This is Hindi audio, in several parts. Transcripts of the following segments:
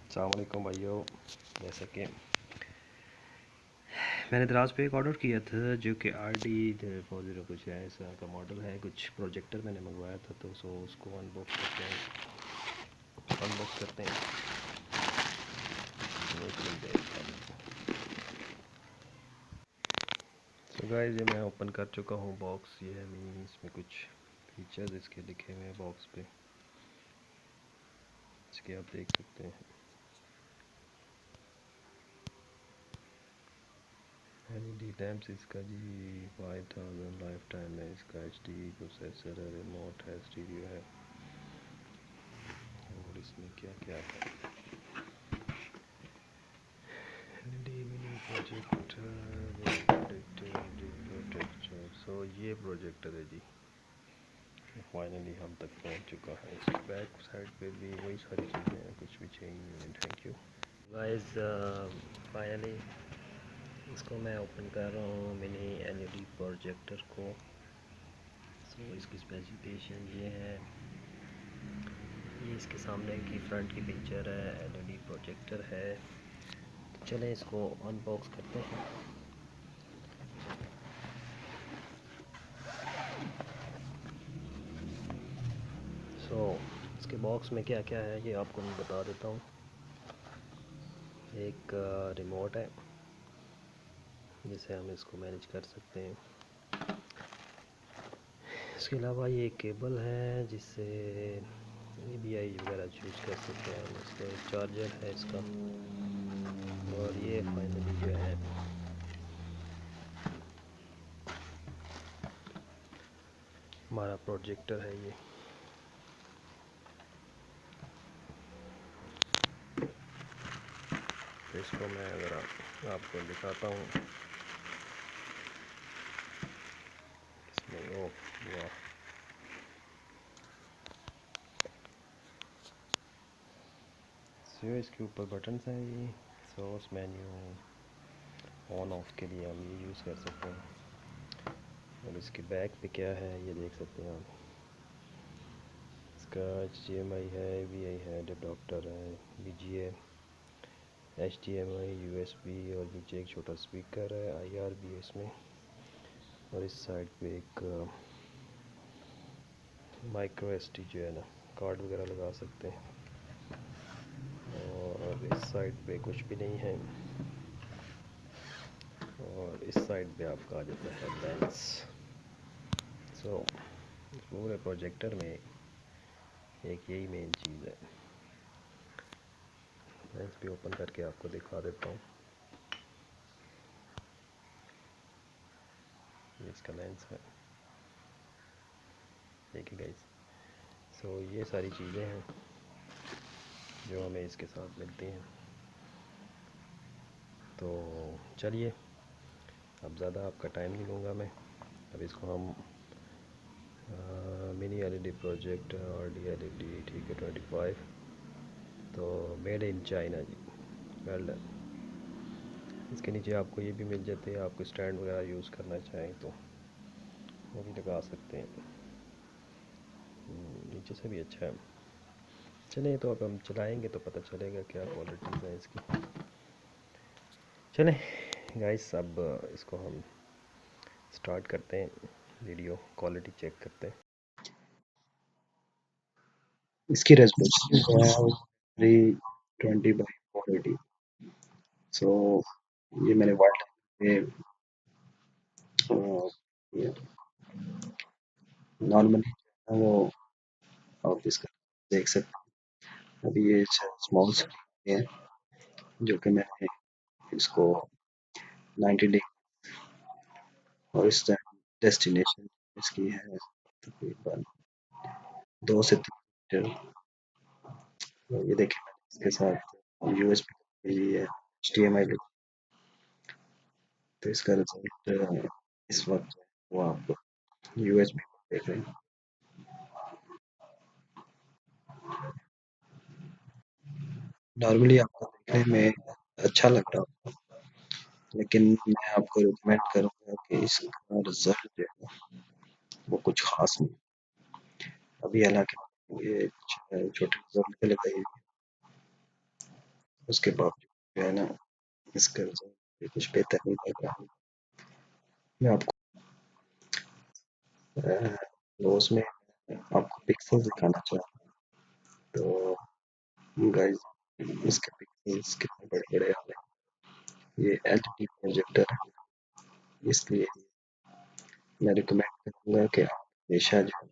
अस्सलाम वालेकुम भाइयों। जैसा कि मैंने दराज पे एक ऑर्डर किया था जो कि RD802 कुछ है, ऐसा का मॉडल है। कुछ प्रोजेक्टर मैंने मंगवाया था, तो उसको अनबॉक्स करते हैं। तो गाइस, ये मैं ओपन कर चुका हूँ बॉक्स। ये है इसमें कुछ फीचर्स इसके लिखे हुए हैं बॉक्स पे, इसके आप देख सकते हैं। LED लैम्प्स इसका जी 5000 लाइफ टाइम है। इसका HD प्रोसेसर है, रिमोट है, स्टीरियो है। और इसमें क्या क्या है, प्रोजेक्टर। सो ये प्रोजेक्टर है जी, फाइनली हम तक पहुंच चुका है। इसकी बैक साइड पे भी वही सारी चीज़ें हैं, कुछ भी चेंज नहीं है। Thank you guys. फाइनली इसको मैं ओपन कर रहा हूँ, मिनी LED प्रोजेक्टर को। सो इसकी स्पेसिफिकेशन ये है, ये इसके सामने की फ्रंट की पिक्चर है, LED प्रोजेक्टर है। तो चलें इसको अनबॉक्स करते हैं। इसके बॉक्स में क्या क्या है ये आपको मैं बता देता हूँ। एक रिमोट है जिससे हम इसको मैनेज कर सकते हैं। इसके अलावा ये एक केबल है जिससे ABI वगैरह चूज़ कर सकते हैं हम। इसका एक चार्जर है इसका। और ये फाइनली जो है हमारा प्रोजेक्टर है ये। तो इसको मैं अगर आपको दिखाता हूँ, इसमें वाह, इसके ऊपर बटन्स हैं ये। सोर्स मेन्यू ऑन ऑफ के लिए हम ये यूज़ कर सकते हैं। और इसके बैक पे क्या है ये देख सकते हैं आप। इसका HDMI है, ABI है, अडेप्टर है, VGA, HDMI, USB और नीचे एक छोटा स्पीकर है, IR भी है इसमें। और इस साइड पे एक माइक्रो SD जो है ना, कार्ड वगैरह लगा सकते हैं। और इस साइड पे कुछ भी नहीं है। और इस साइड पे आपका आ जाता है लेंस। सो पूरे प्रोजेक्टर में एक यही मेन चीज़ है। लेंस भी ओपन करके आपको दिखा देता हूँ। ये इसका लेंस है, देखिए गाइस। सो ये सारी चीज़ें हैं जो हमें इसके साथ मिलती हैं। तो चलिए, अब ज़्यादा आपका टाइम नहीं लूँगा मैं। अब इसको हम मिनी LED प्रोजेक्ट RD ठीक है 25, तो मेड इन चाइना जी, वेल डन। इसके नीचे आपको ये भी मिल जाते हैं, आपको स्टैंड वगैरह यूज़ करना चाहें तो वो भी लगा सकते हैं। नीचे से भी अच्छा है। चलें, तो अब हम चलाएंगे तो पता चलेगा क्या क्वालिटीज़ हैं इसकी। चलें गाइस, अब इसको हम स्टार्ट करते हैं, वीडियो क्वालिटी चेक करते हैं। इसकी रेजोल्यूशन है 320 by 480। सो ये मैंने वाइट पे नॉर्मली वो आप इसका देख सकते हैं। अभी ये स्मॉल स्क्रीन है जो कि मैंने इसको 90 डिग्री और इस डेस्टिनेशन इसकी है तकरीबन 2 से 3 मीटर। तो ये देखिए मैंने इसके साथ USB ली है, HDMI ली। तो इसका रिजल्ट इस वक्त वो आप USB देख रहे हैं। नॉर्मली आपको देखने में अच्छा लग रहा होगा, लेकिन मैं आपको रिकमेंड करूँगा कि इसका रिज़ल्ट जो है वो कुछ ख़ास नहीं। अभी हालाँकि ये छोटे रिज़ल्ट के लिए उसके बावजूद जो है ना इसका रिजल्ट कुछ बेहतर नहीं लग रहा। मैं आपको उसमें आपको पिक्सल दिखाना चाहूँ तो गाइस इसके पिक्सल्स कितने बड़े बड़े आ रहे हैं। ये एलईडी प्रोजेक्टर है, इसलिए मैं रिकमेंड करूँगा कि आप हमेशा जो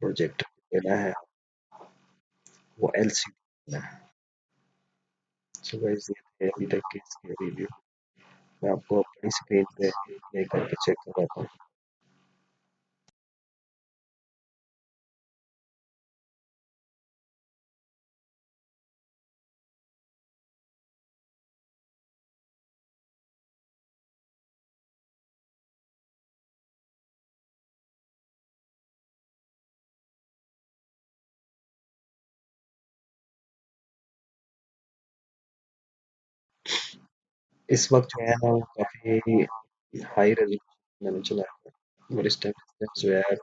प्रोजेक्टर लेना है वो एलसीडी लेना है। सो गाइस ये थे अभी तक के इसके रिव्यू। मैं आपको अपनी स्क्रीन पे प्ले करके चेक करवाता हूँ। इस वक्त जो है ना वो काफ़ी हाई रेजोल्यूशन मैंने चलाया है और इस टाइम जो है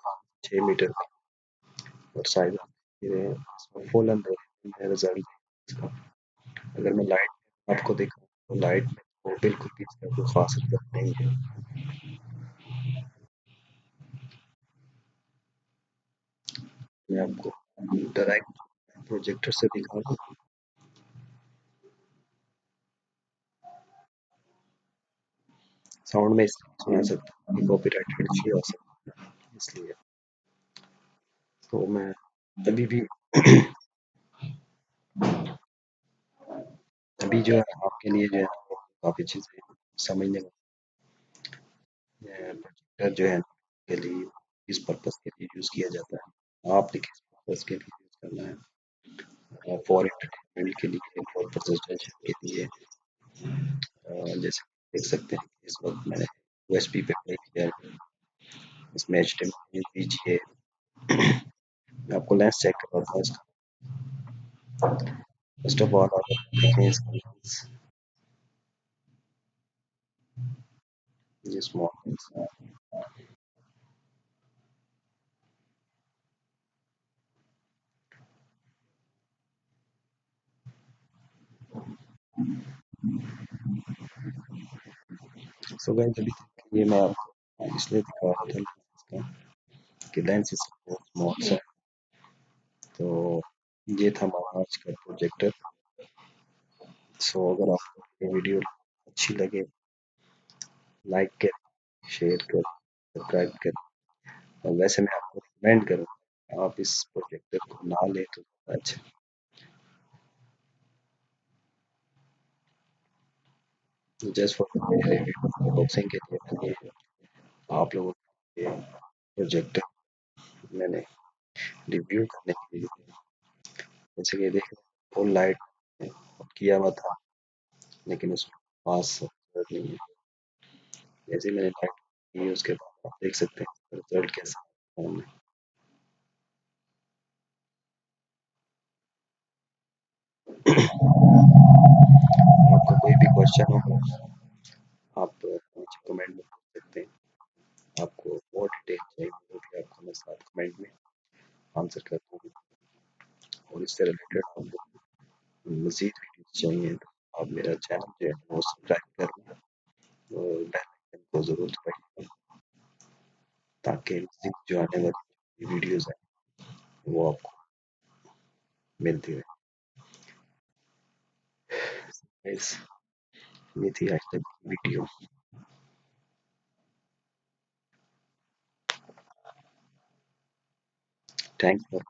6 मीटर का और साइज इसमें फुल एंड्रॉइड में रिजल्ट इसका। अगर मैं लाइट आपको दिखाऊँ तो लाइट में तो बिल्कुल भी इसका कोई खास रिजल्ट नहीं है। मैं आपको डायरेक्ट प्रोजेक्टर से दिखा दूँ। साउंड में इसलिए सुना सकता हूँ कॉपीराइट इश्यू आ सकता है इसलिए। तो मैं अभी भी अभी जो है आपके लिए जो है वो काफ़ी चीज़ें समझने में प्रोजेक्टर जो है के लिए किस पर्पज़ के लिए यूज़ किया जाता है, आपने किस पर्पज़ के लिए यूज़ करना है, फॉर एंटरटेनमेंट के लिए, फॉर प्रेजेंटेशन के लिए। जैसे देख सकते हैं इस वक्त मैंने यूएसबी पे प्ले किया है, इसमें एचडीएमआई दीजिए। मैं आपको लेंस चेक करवाता हूँ इसका। फर्स्ट ऑफ ऑल आप देखें इसका लेंस, ये स्मॉल लेंस है। सो गाइस अभी तक ये मैं आपको इसलिए दिखा रहा था लेंस का कि लेंस इसका बहुत स्मॉल सा है। तो ये था हमारा आज का प्रोजेक्टर। सो अगर आपको ये वीडियो अच्छी लगे लाइक करें, शेयर करें, सब्सक्राइब करें। और वैसे मैं आपको रिकमेंड करूँगा आप इस प्रोजेक्टर को ना लें तो अच्छा। जस्ट फॉर मेरे अनबॉक्सिंग के लिए मैंने आप लोगों के लिए प्रोजेक्टर मैंने रिव्यू करने के लिए जैसे कि देख फुल लाइट किया हुआ था लेकिन उसमें पास नहीं है। जैसे मैंने लाइट की उसके बाद आप देख सकते हैं रिजल्ट कैसा है फोन में। आपका कोई भी क्वेश्चन हो आप नीचे कमेंट में पूछ सकते हैं। आपको और डिटेल चाहिए वो भी आपको मैं साथ कमेंट में आंसर कर दूँगा। और इससे रिलेटेड आपको मज़ीद वीडियोज़ चाहिए तो आप मेरा चैनल जो है वो सब्सक्राइब कर लें और बेल आइकन को ज़रूर दबाइए ताकि मज़ीद जो आने वाली वीडियोज़ हैं वो आपको मिलती रहे। गाइस ये थी आज तक की वीडियो। Thanks for